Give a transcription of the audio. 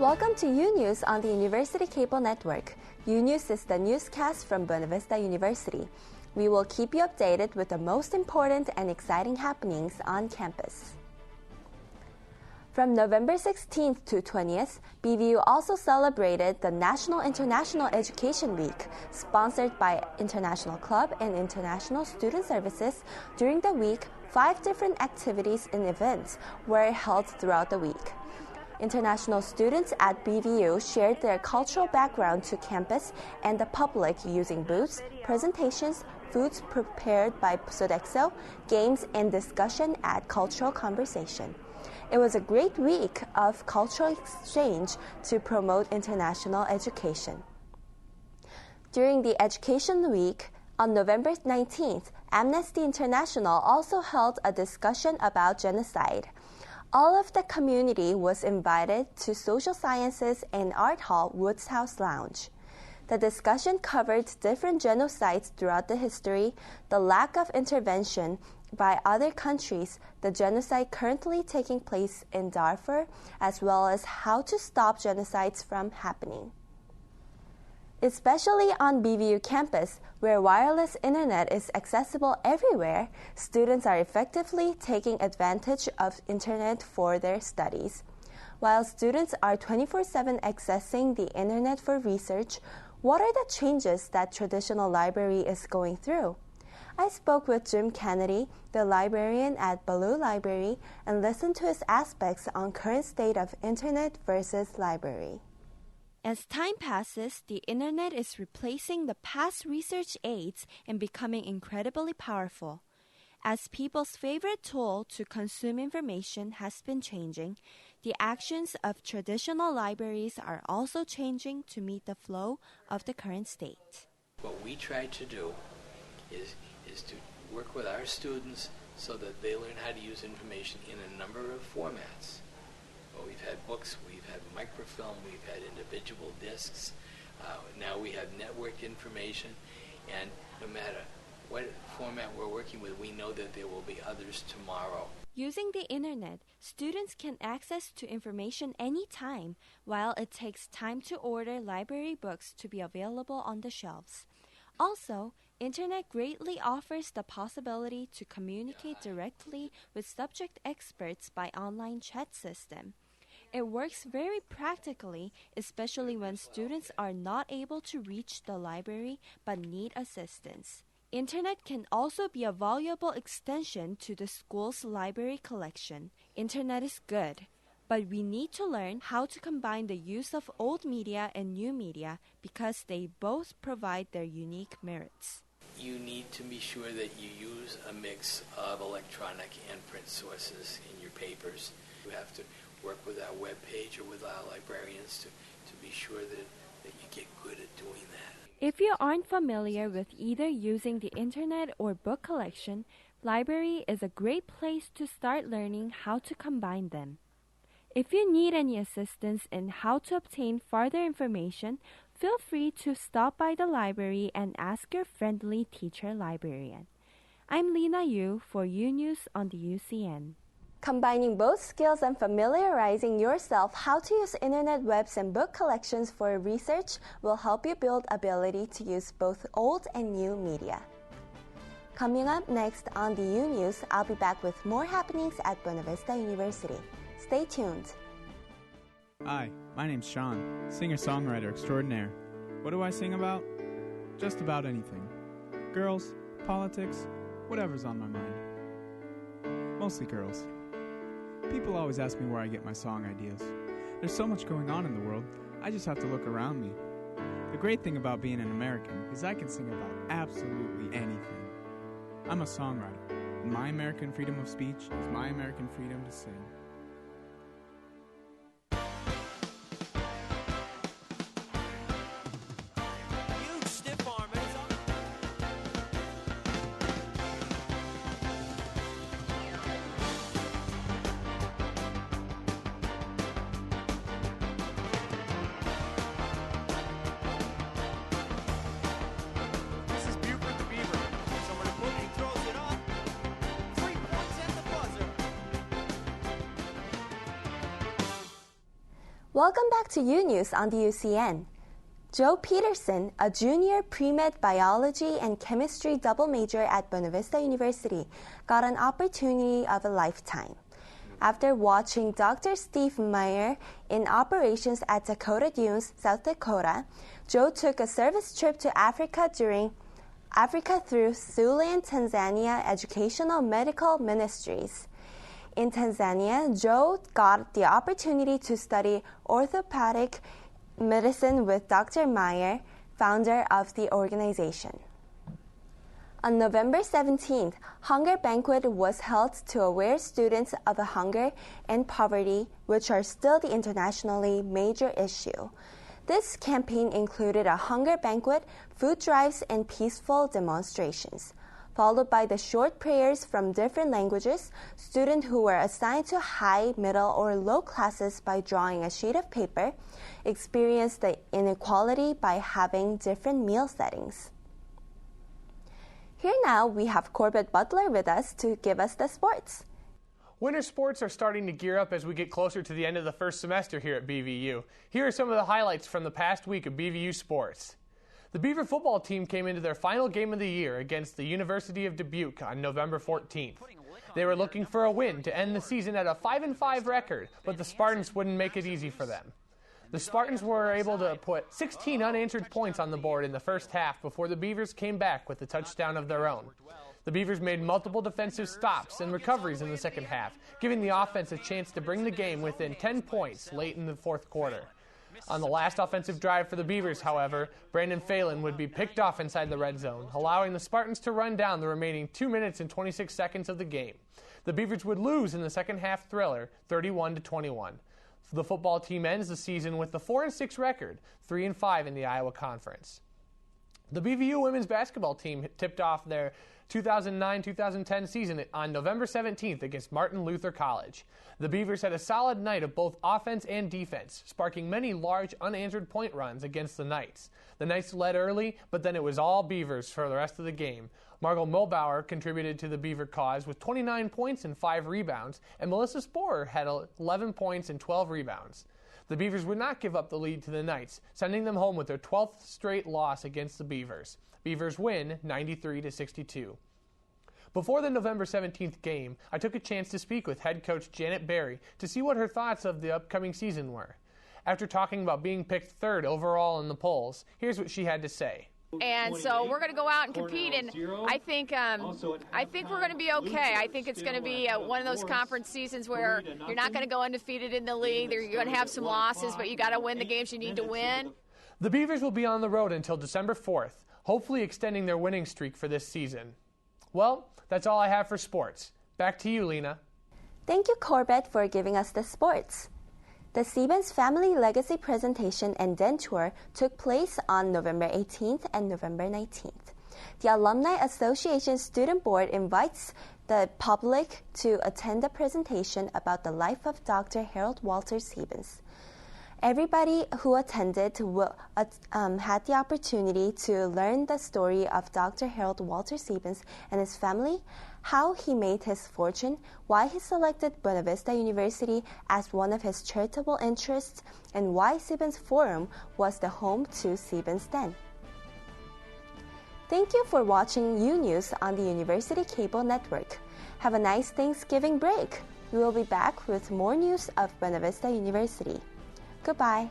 Welcome to UNEWS on the University Cable Network. UNEWS is the newscast from Buena Vista University. We will keep you updated with the most important and exciting happenings on campus. From November 16th to 20th, BVU also celebrated the National International Education Week, sponsored by International Club and International Student Services. During the week, 5 different activities and events were held throughout the week. International students at BVU shared their cultural background to campus and the public using booths, presentations, foods prepared by Sodexo, games, and discussion at Cultural Conversation. It was a great week of cultural exchange to promote international education. During the Education Week, on November 19th, Amnesty International also held a discussion about genocide. All of the community was invited to Social Sciences and Art Hall Woods House Lounge. The discussion covered different genocides throughout the history, the lack of intervention by other countries, the genocide currently taking place in Darfur, as well as how to stop genocides from happening. Especially on BVU campus, where wireless internet is accessible everywhere, students are effectively taking advantage of internet for their studies. While students are 24/7 accessing the internet for research, what are the changes that traditional library is going through? I spoke with Jim Kennedy, the librarian at Baloo Library, and listened to his aspects on current state of internet versus library. As time passes, the internet is replacing the past research aids and becoming incredibly powerful. As people's favorite tool to consume information has been changing, the actions of traditional libraries are also changing to meet the flow of the current state. What we try to do is to work with our students so that they learn how to use information in a number of formats. Well, we've had books, we've had microfilm, we've had individual discs, now we have network information, and no matter what format we're working with, we know that there will be others tomorrow. Using the internet, students can access to information anytime, while it takes time to order library books to be available on the shelves. Also, internet greatly offers the possibility to communicate directly with subject experts by online chat system. It works very practically, especially when students are not able to reach the library but need assistance. Internet can also be a valuable extension to the school's library collection. Internet is good, but we need to learn how to combine the use of old media and new media because they both provide their unique merits. You need to be sure that you use a mix of electronic and print sources in your papers. You have to work with our web page or with our librarians to be sure that you get good at doing that. If you aren't familiar with either using the internet or book collection, library is a great place to start learning how to combine them. If you need any assistance in how to obtain further information, feel free to stop by the library and ask your friendly teacher librarian. I'm Lena Yu for UNEWS on the UCN. Combining both skills and familiarizing yourself how to use internet webs and book collections for research will help you build ability to use both old and new media. Coming up next on the UNEWS, I'll be back with more happenings at Buena Vista University. Stay tuned. Hi, my name's Sean, singer-songwriter extraordinaire. What do I sing about? Just about anything. Girls, politics, whatever's on my mind. Mostly girls. People always ask me where I get my song ideas. There's so much going on in the world, I just have to look around me. The great thing about being an American is I can sing about absolutely anything. I'm a songwriter, and my American freedom of speech is my American freedom to sing. Welcome back to UNEWS on the UCN. Joe Peterson, a junior pre-med biology and chemistry double major at Buena Vista University, got an opportunity of a lifetime. After watching Dr. Steve Meyer in operations at Dakota Dunes, South Dakota, Joe took a service trip to Africa through Siouxland, Tanzania Educational Medical Ministries. In Tanzania, Joe got the opportunity to study orthopedic medicine with Dr. Meyer, founder of the organization. On November 17th, Hunger Banquet was held to aware students of hunger and poverty, which are still the internationally major issue. This campaign included a hunger banquet, food drives, and peaceful demonstrations. Followed by the short prayers from different languages, students who were assigned to high, middle, or low classes by drawing a sheet of paper experienced the inequality by having different meal settings. Here now we have Corbett Butler with us to give us the sports. Winter sports are starting to gear up as we get closer to the end of the first semester here at BVU. Here are some of the highlights from the past week of BVU sports. The Beaver football team came into their final game of the year against the University of Dubuque on November 14th. They were looking for a win to end the season at a 5-5 record, but the Spartans wouldn't make it easy for them. The Spartans were able to put 16 unanswered points on the board in the first half before the Beavers came back with a touchdown of their own. The Beavers made multiple defensive stops and recoveries in the second half, giving the offense a chance to bring the game within 10 points late in the fourth quarter. On the last offensive drive for the Beavers, however, Brandon Phelan would be picked off inside the red zone, allowing the Spartans to run down the remaining 2 minutes and 26 seconds of the game. The Beavers would lose in the second half thriller, 31-21. The football team ends the season with the 4-6 record, 3-5 in the Iowa Conference. The BVU women's basketball team tipped off their 2009-2010 season on November 17th against Martin Luther College. The Beavers had a solid night of both offense and defense, sparking many large unanswered point runs against the Knights. The Knights led early, but then it was all Beavers for the rest of the game. Margot Mulbauer contributed to the Beaver cause with 29 points and 5 rebounds, and Melissa Sporer had 11 points and 12 rebounds. The Beavers would not give up the lead to the Knights, sending them home with their 12th straight loss against the Beavers. Beavers win 93-62. Before the November 17th game, I took a chance to speak with head coach Janet Berry to see what her thoughts of the upcoming season were. After talking about being picked third overall in the polls, here's what she had to say. And so we're going to go out and compete, and I think we're going to be okay. I think it's going to be one of those conference seasons where you're not going to go undefeated in the league. You're going to have some losses, but you got to win the games you need to win. The Beavers will be on the road until December 4th, hopefully extending their winning streak for this season. Well, that's all I have for sports. Back to you, Lena. Thank you, Corbett, for giving us the sports. The Siebens Family Legacy Presentation and Den Tour took place on November 18th and November 19th. The Alumni Association Student Board invites the public to attend a presentation about the life of Dr. Harold Walter Siebens. Everybody who attended had the opportunity to learn the story of Dr. Harold Walter Siebens and his family, how he made his fortune, why he selected Buena Vista University as one of his charitable interests, and why Siebens Forum was the home to Siebens Den. Thank you for watching UNews on the University Cable Network. Have a nice Thanksgiving break. We will be back with more news of Buena Vista University. Goodbye.